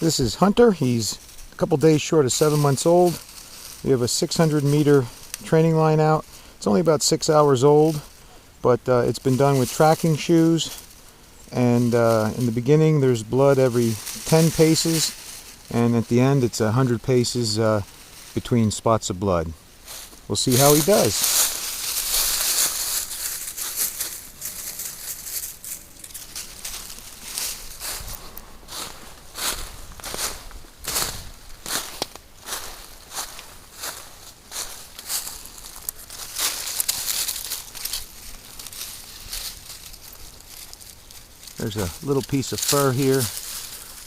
This is Hunter. He's a couple days short of 7 months old. We have a 600-meter training line out. It's only about 6 hours old, but it's been done with tracking shoes. And in the beginning, there's blood every 10 paces, and at the end, it's 100 paces between spots of blood. We'll see how he does. There's a little piece of fur here,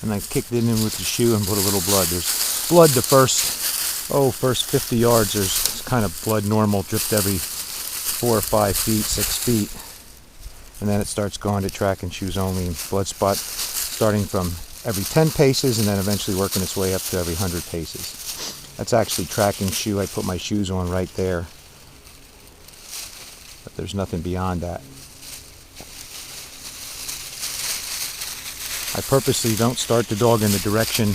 and I kicked it in with the shoe and put a little blood. There's blood the first 50 yards. There's kind of blood normal, dripped every 4 or 5 feet, 6 feet. And then it starts going to tracking shoes only, and blood spot starting from every 10 paces and then eventually working its way up to every 100 paces. That's actually tracking shoe. I put my shoes on right there, but there's nothing beyond that. I purposely don't start the dog in the direction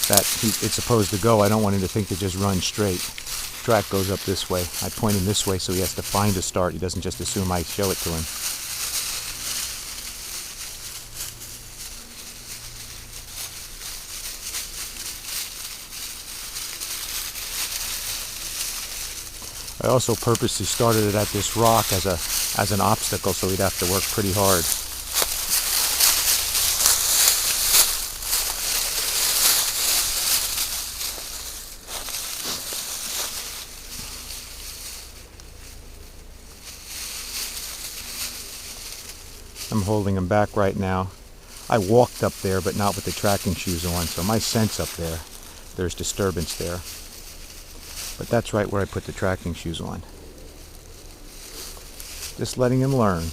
that it's supposed to go. I don't want him to think to just run straight. Track goes up this way. I point him this way so he has to find a start. He doesn't just assume I show it to him. I also purposely started it at this rock as an obstacle so he'd have to work pretty hard. I'm holding him back right now. I walked up there, but not with the tracking shoes on, so my scent's up there. There's disturbance there. But that's right where I put the tracking shoes on. Just letting him learn.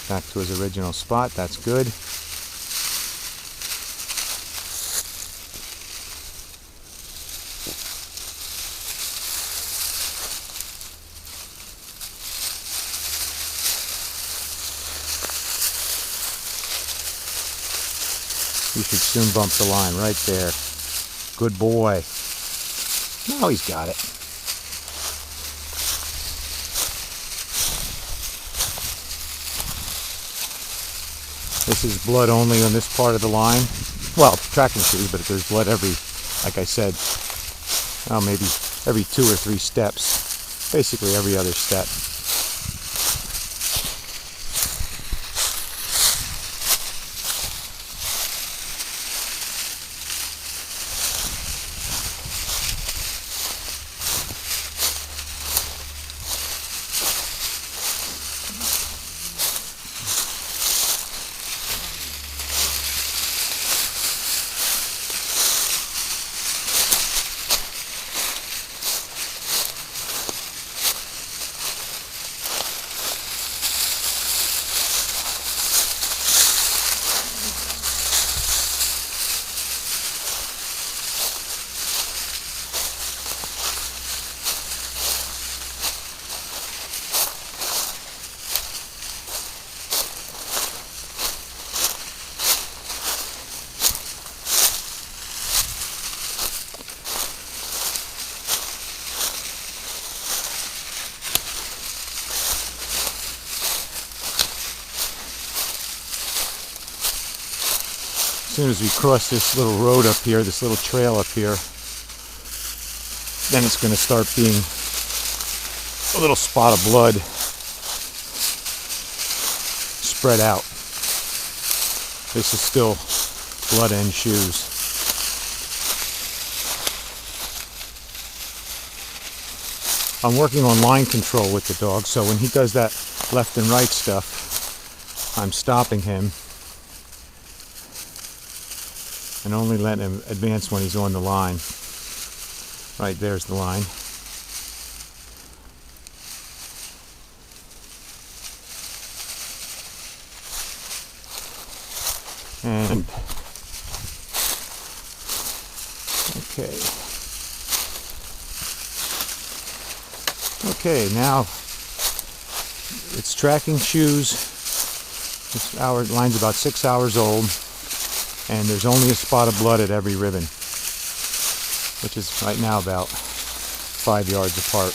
Back to his original spot, that's good. You should soon bump the line right there. Good boy. Now he's got it. This is blood only on this part of the line. Well, tracking shoes, but if there's blood every, like I said, maybe every 2 or 3 steps. Basically every other step. As soon as we cross this little road up here, this little trail up here, then it's going to start being a little spot of blood spread out. This is still blood and shoes. I'm working on line control with the dog, so when he does that left and right stuff, I'm stopping him and only letting him advance when he's on the line. Right, there's the line. And okay. Okay, now it's tracking shoes. This line's about 6 hours old, and there's only a spot of blood at every ribbon, which is right now about 5 yards apart.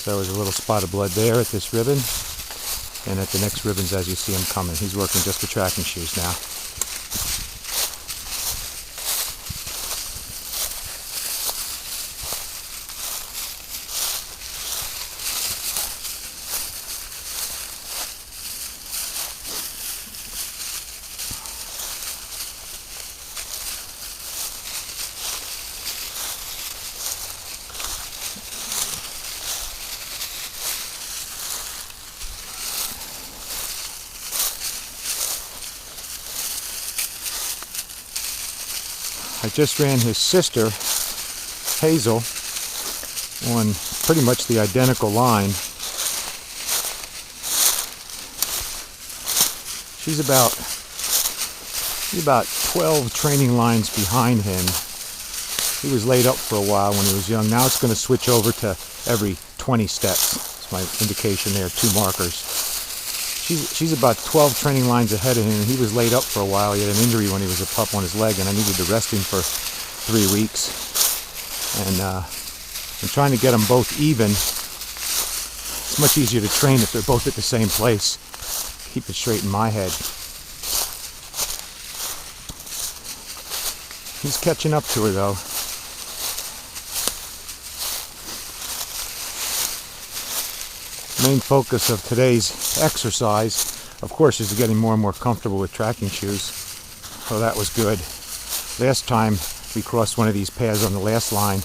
So there's a little spot of blood there at this ribbon, and at the next ribbons as you see him coming. He's working just the tracking shoes now. I just ran his sister, Hazel, on pretty much the identical line. She's about 12 training lines behind him. He was laid up for a while when he was young. Now it's going to switch over to every 20 steps. That's my indication there, 2 markers. She's about 12 training lines ahead of him, and he was laid up for a while. He had an injury when he was a pup on his leg, and I needed to rest him for 3 weeks. And I'm trying to get them both even. It's much easier to train if they're both at the same place. Keep it straight in my head. He's catching up to her, though. Main focus of today's exercise, of course, is getting more and more comfortable with tracking shoes. So that was good. Last time we crossed one of these paths on the last line,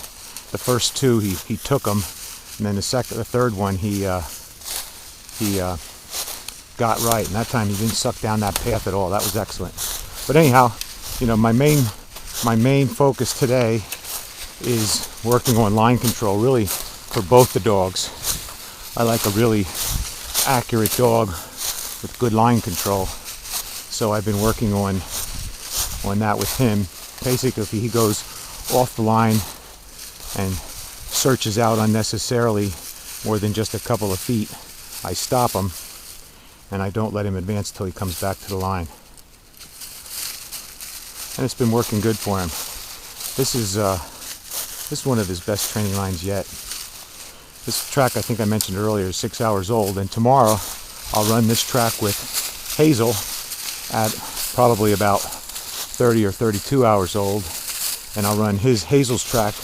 the first 2 he took them, and then the third one he got right, and that time he didn't suck down that path at all. That was excellent. But anyhow, you know, my main focus today is working on line control, really, for both the dogs. I like a really accurate dog with good line control, so I've been working on that with him. Basically, if he goes off the line and searches out unnecessarily more than just a couple of feet, I stop him, and I don't let him advance till he comes back to the line. And it's been working good for him. This is one of his best training lines yet. This track, I think I mentioned earlier, is 6 hours old, and tomorrow I'll run this track with Hazel at probably about 30 or 32 hours old, and I'll run Hazel's track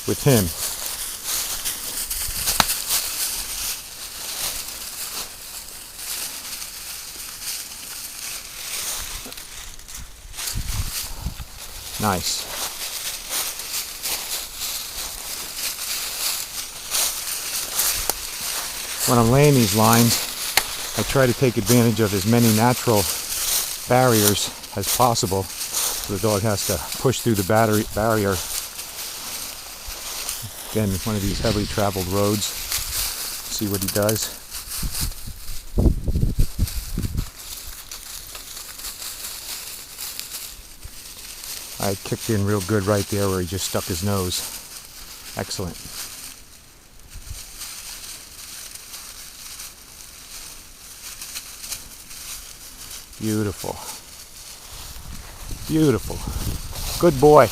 with him. Nice. When I'm laying these lines, I try to take advantage of as many natural barriers as possible. So the dog has to push through the barrier. Again, one of these heavily traveled roads. See what he does. I kicked in real good right there where he just stuck his nose. Excellent. Beautiful. Beautiful. Good boy.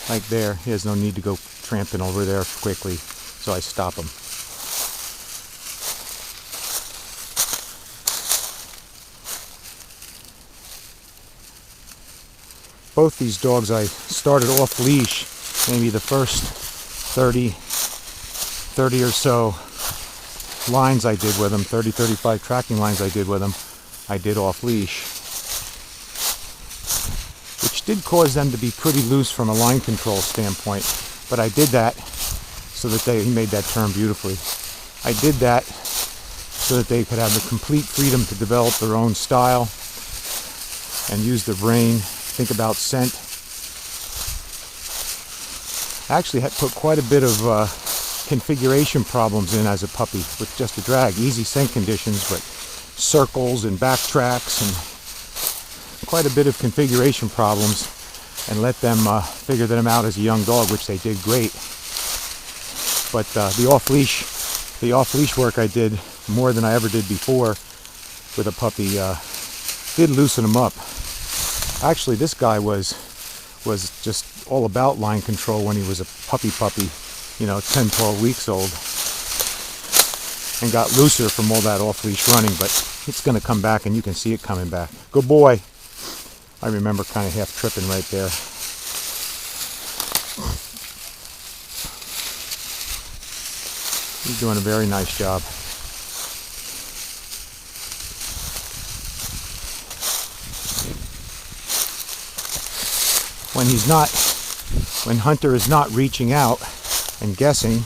Like there, he has no need to go tramping over there quickly, so I stop him. Both these dogs I started off leash, maybe the first 30 or so lines I did with them, 35 tracking lines I did with them, I did off leash. Which did cause them to be pretty loose from a line control standpoint, But I did that so that he made that term beautifully. I did that so that they could have the complete freedom to develop their own style and use their brain, think about scent. I actually had put quite a bit of configuration problems in as a puppy with just a drag. Easy scent conditions, but circles and backtracks and quite a bit of configuration problems, and let them figure them out as a young dog, which they did great. But the off-leash work I did more than I ever did before with a puppy did loosen them up. Actually, this guy was just all about line control when he was a puppy, 10, 12 weeks old, and got looser from all that off-leash running, but it's going to come back, and you can see it coming back. Good boy. I remember kind of half tripping right there. He's doing a very nice job. When Hunter is not reaching out and guessing,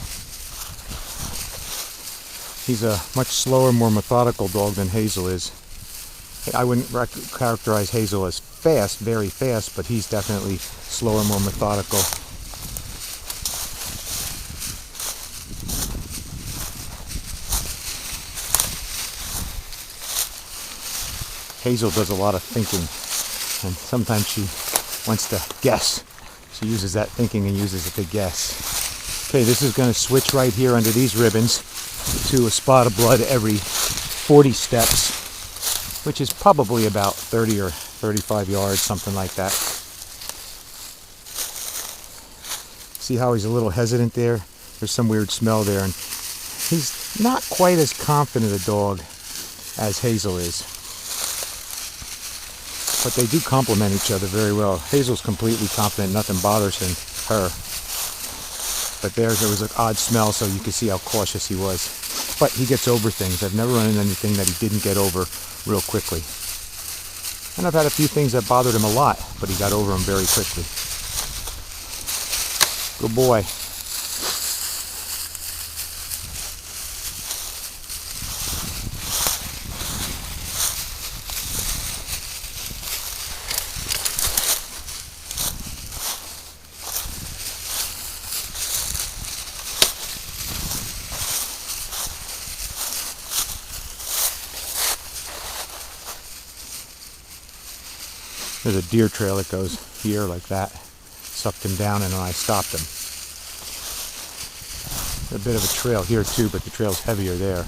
he's a much slower, more methodical dog than Hazel is. I wouldn't characterize Hazel as fast, very fast, but he's definitely slower, more methodical. Hazel does a lot of thinking, and sometimes she wants to guess. She uses that thinking and uses it to guess. Okay, this is going to switch right here under these ribbons to a spot of blood every 40 steps, which is probably about 30 or 35 yards, something like that. See how he's a little hesitant there? There's some weird smell there, and he's not quite as confident a dog as Hazel is. But they do complement each other very well. Hazel's completely confident, nothing bothers her. But there was an odd smell, so you can see how cautious he was. But he gets over things. I've never run into anything that he didn't get over real quickly. And I've had a few things that bothered him a lot, but he got over them very quickly. Good boy. There's a deer trail that goes here like that. Sucked him down, and then I stopped him. A bit of a trail here too, but the trail's heavier there.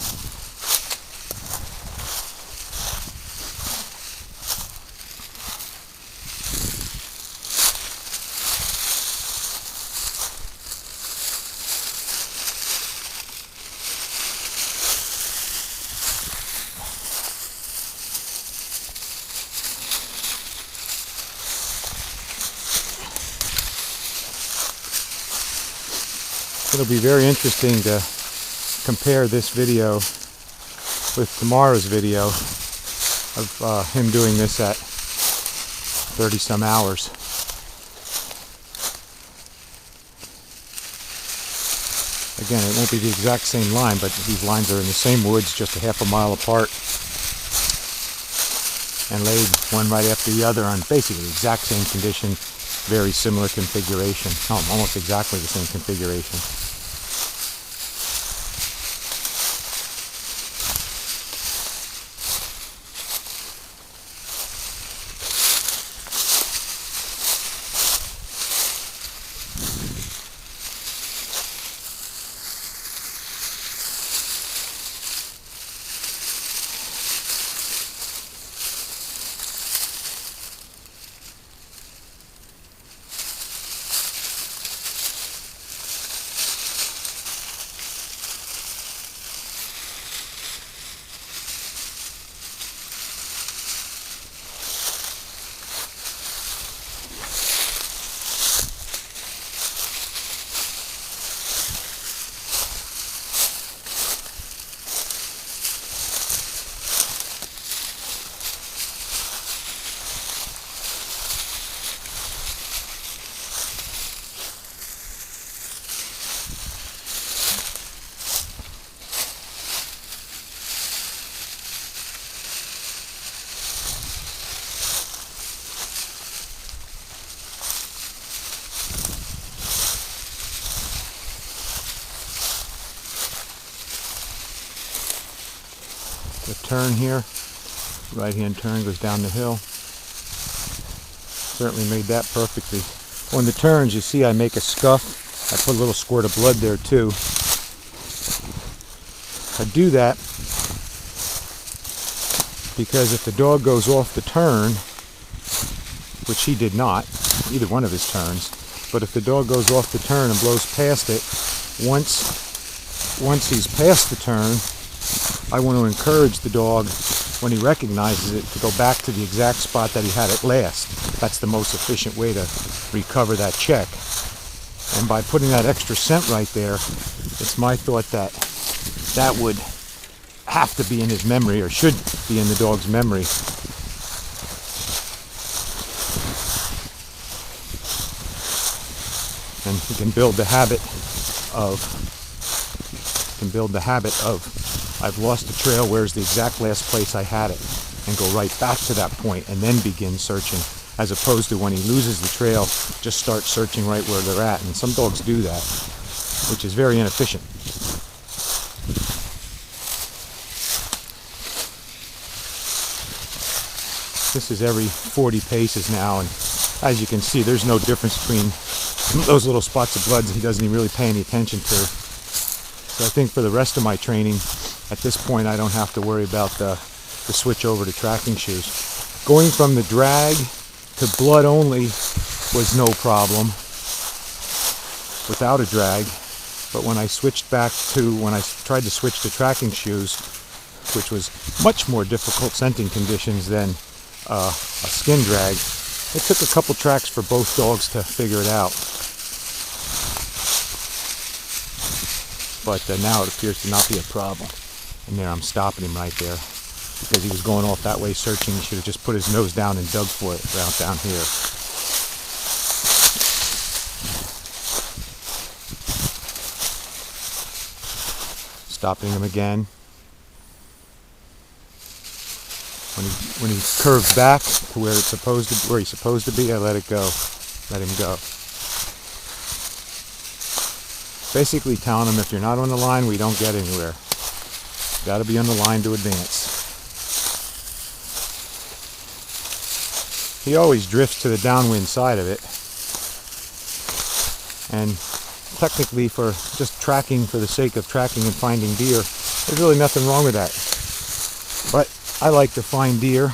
It'll be very interesting to compare this video with tomorrow's video of him doing this at 30 some hours. Again, it won't be the exact same line, but these lines are in the same woods, just a half a mile apart, and laid one right after the other on basically the exact same condition, very similar configuration. Almost exactly the same configuration. turn here. Right-hand turn goes down the hill. Certainly made that perfectly. On the turns, you see I make a scuff. I put a little squirt of blood there too. I do that because if the dog goes off the turn, which he did not, either one of his turns, but if the dog goes off the turn and blows past it, once he's past the turn, I want to encourage the dog, when he recognizes it, to go back to the exact spot that he had it last. That's the most efficient way to recover that check. And by putting that extra scent right there, it's my thought that that would have to be in his memory, or should be in the dog's memory. And he can build the habit of, I've lost the trail, where's the exact last place I had it, and go right back to that point and then begin searching, as opposed to when he loses the trail, just start searching right where they're at. And some dogs do that, which is very inefficient. This is every 40 paces now, and as you can see, there's no difference between those little spots of blood that he doesn't even really pay any attention to. So I think for the rest of my training, at this point, I don't have to worry about the switch over to tracking shoes. Going from the drag to blood only was no problem without a drag, but when I tried to switch to tracking shoes, which was much more difficult scenting conditions than a skin drag, it took a couple tracks for both dogs to figure it out. But now it appears to not be a problem. And there, I'm stopping him right there, because he was going off that way searching. He should have just put his nose down and dug for it around down here. Stopping him again. When he curves back to where he's supposed to be, I let it go. Let him go. Basically telling him, if you're not on the line, we don't get anywhere. Got to be on the line to advance. He always drifts to the downwind side of it. And technically, for just tracking for the sake of tracking and finding deer, there's really nothing wrong with that. But I like to find deer.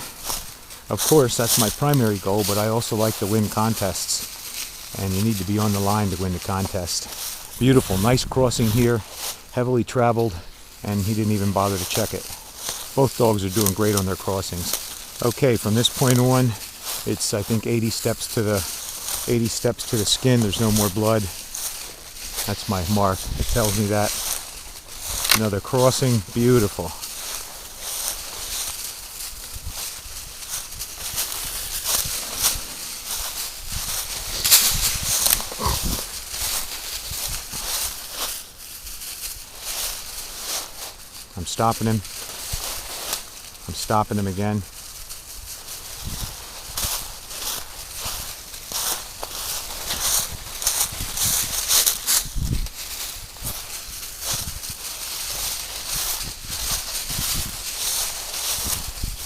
Of course, that's my primary goal, but I also like to win contests. And you need to be on the line to win the contest. Beautiful, nice crossing here, heavily traveled, and he didn't even bother to check it. Both dogs are doing great on their crossings. Okay, from this point on, it's I think 80 steps to the skin. There's no more blood. That's my mark. It tells me that. Another crossing, beautiful. I'm stopping him. I'm stopping him again.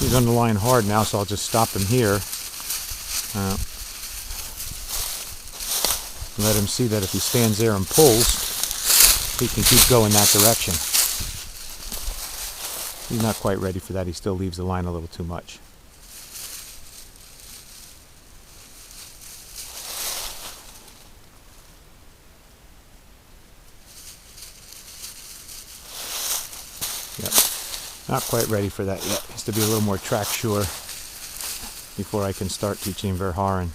He's on the line hard now, so I'll just stop him here. Let him see that if he stands there and pulls, he can keep going that direction. He's not quite ready for that. He still leaves the line a little too much. Yep. Not quite ready for that yet. Has to be a little more track sure before I can start teaching Verhaaren.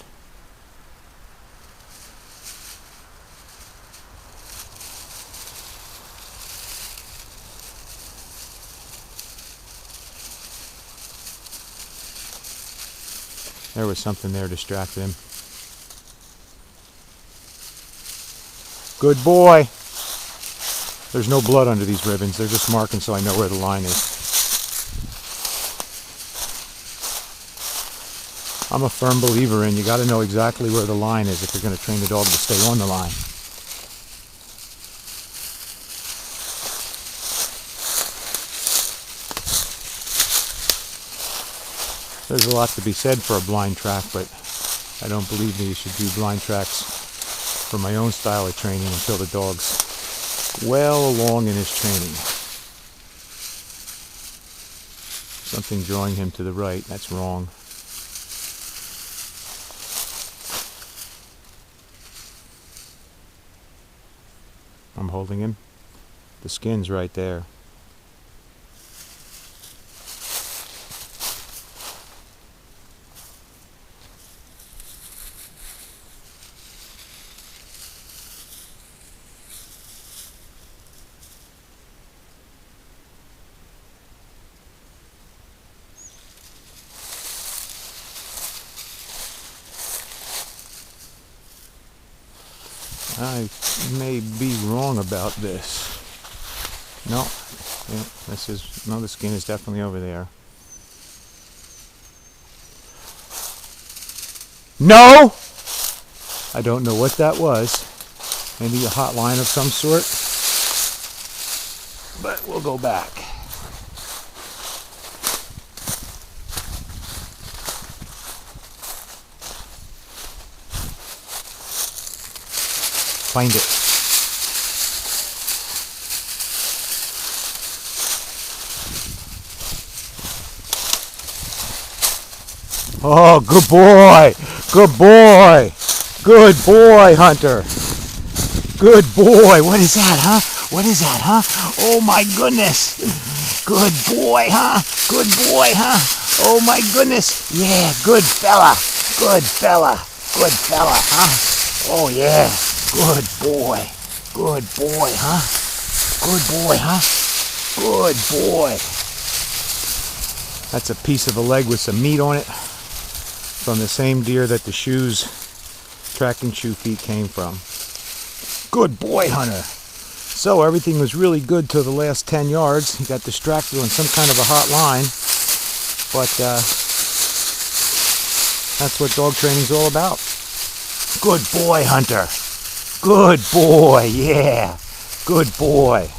There was something there distracted him. Good boy. There's no blood under these ribbons. They're just marking so I know where the line is. I'm a firm believer in you got to know exactly where the line is if you're going to train the dog to stay on the line. There's a lot to be said for a blind track, but I don't believe that you should do blind tracks for my own style of training until the dog's well along in his training. Something drawing him to the right, that's wrong. I'm holding him. The skin's right there. I may be wrong about this. No, yeah, the skin is definitely over there. No! I don't know what that was. Maybe a hot line of some sort. But we'll go back. Find it. Oh, good boy. Good boy. Good boy, Hunter. Good boy. What is that, huh? What is that, huh? Oh my goodness. Good boy, huh? Good boy, huh? Oh my goodness. Yeah, good fella. Good fella. Good fella, huh? Oh yeah. Good boy. Good boy, huh? Good boy, huh? Good boy. That's a piece of a leg with some meat on it from the same deer that the shoes, tracking shoe feet came from. Good boy, Hunter. So everything was really good till the last 10 yards. He got distracted on some kind of a hot line. But that's what dog training's all about. Good boy, Hunter. Good boy, yeah. Good boy.